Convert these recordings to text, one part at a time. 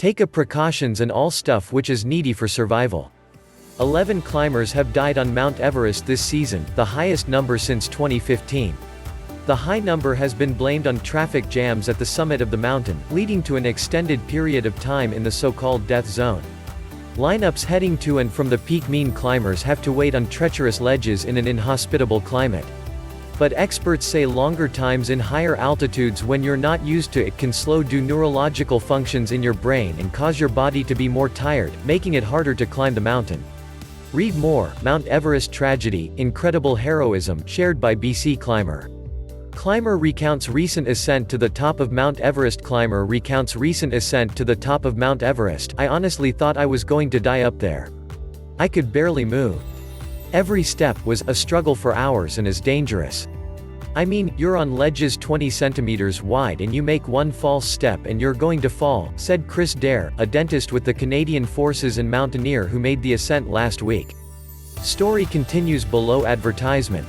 Take a precautions and all stuff which is needy for survival. 11 climbers have died on Mount Everest this season, the highest number since 2015. The high number has been blamed on traffic jams at the summit of the mountain, leading to an extended period of time in the so-called death zone. Lineups heading to and from the peak mean climbers have to wait on treacherous ledges in an inhospitable climate. But experts say longer times in higher altitudes when you're not used to it can slow down neurological functions in your brain and cause your body to be more tired, making it harder to climb the mountain. Read more, Mount Everest tragedy, incredible heroism, shared by BC climber. Climber recounts recent ascent to the top of Mount Everest. Climber recounts recent ascent to the top of Mount Everest. I honestly thought I was going to die up there. I could barely move. Every step was a struggle for hours and is dangerous. I mean, you're on ledges 20 centimeters wide and you make one false step and you're going to fall, said Chris Dare, a dentist with the Canadian Forces and mountaineer who made the ascent last week. Story continues below advertisement.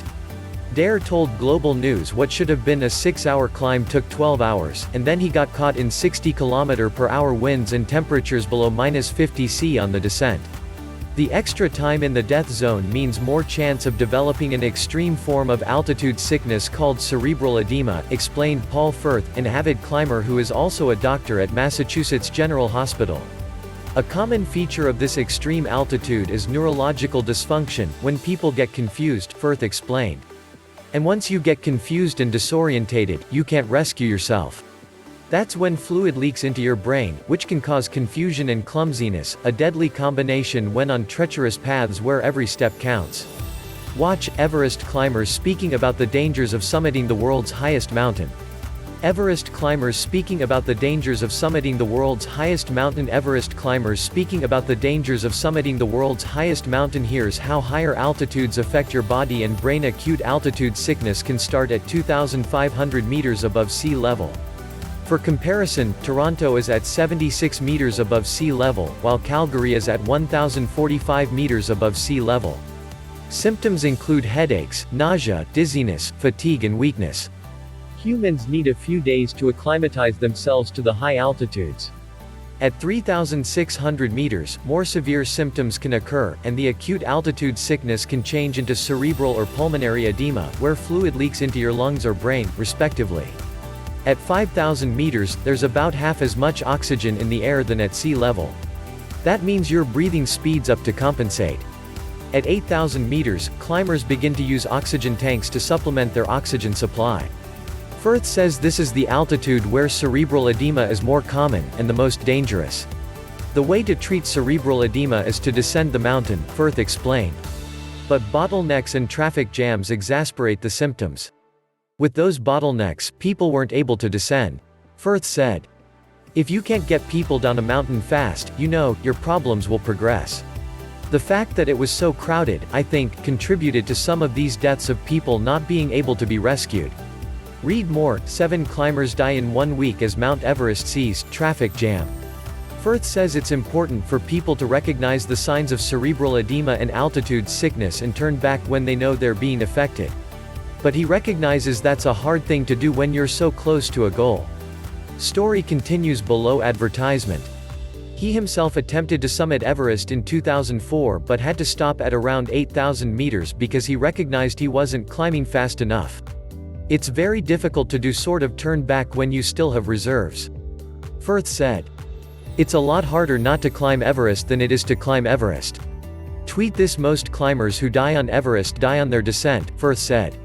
Dare told Global News what should have been a 6-hour climb took 12 hours, and then he got caught in 60 km/h winds and temperatures below -50 C on the descent. The extra time in the death zone means more chance of developing an extreme form of altitude sickness called cerebral edema, explained Paul Firth, an avid climber who is also a doctor at Massachusetts General Hospital. A common feature of this extreme altitude is neurological dysfunction, when people get confused, Firth explained. And once you get confused and disorientated, you can't rescue yourself. That's when fluid leaks into your brain, which can cause confusion and clumsiness, a deadly combination when on treacherous paths where every step counts. Watch, Everest climbers speaking about the dangers of summiting the world's highest mountain. Everest climbers speaking about the dangers of summiting the world's highest mountain. Everest climbers speaking about the dangers of summiting the world's highest mountain. Here's how higher altitudes affect your body and brain. Acute altitude sickness can start at 2,500 meters above sea level. For comparison, Toronto is at 76 meters above sea level, while Calgary is at 1,045 meters above sea level. Symptoms include headaches, nausea, dizziness, fatigue and weakness. Humans need a few days to acclimatize themselves to the high altitudes. At 3,600 meters, more severe symptoms can occur, and the acute altitude sickness can change into cerebral or pulmonary edema, where fluid leaks into your lungs or brain, respectively. At 5,000 meters, there's about half as much oxygen in the air than at sea level. That means your breathing speeds up to compensate. At 8,000 meters, climbers begin to use oxygen tanks to supplement their oxygen supply. Firth says this is the altitude where cerebral edema is more common, and the most dangerous. The way to treat cerebral edema is to descend the mountain, Firth explained. But bottlenecks and traffic jams exasperate the symptoms. With those bottlenecks, people weren't able to descend. Firth said. If you can't get people down a mountain fast, your problems will progress. The fact that it was so crowded, I think, contributed to some of these deaths of people not being able to be rescued. Read more, 7 climbers die in 1 week as Mount Everest sees traffic jam. Firth says it's important for people to recognize the signs of cerebral edema and altitude sickness and turn back when they know they're being affected. But he recognizes that's a hard thing to do when you're so close to a goal. Story continues below advertisement. He himself attempted to summit Everest in 2004 but had to stop at around 8,000 meters because he recognized he wasn't climbing fast enough. It's very difficult to do sort of turn back when you still have reserves. Firth said. It's a lot harder not to climb Everest than it is to climb Everest. Tweet this: most climbers who die on Everest die on their descent, Firth said.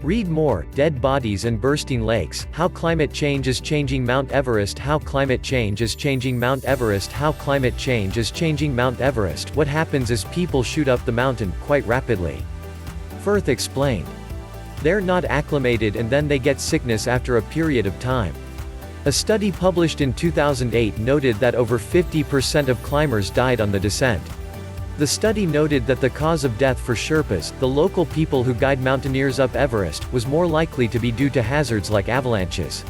Read more, dead bodies and bursting lakes, how climate change is changing Mount Everest. How climate change is changing Mount Everest. How climate change is changing Mount Everest. What happens is people shoot up the mountain quite rapidly. Firth explained. They're not acclimated and then they get sickness after a period of time. A study published in 2008 noted that over 50% of climbers died on the descent. The study noted that the cause of death for Sherpas, the local people who guide mountaineers up Everest, was more likely to be due to hazards like avalanches.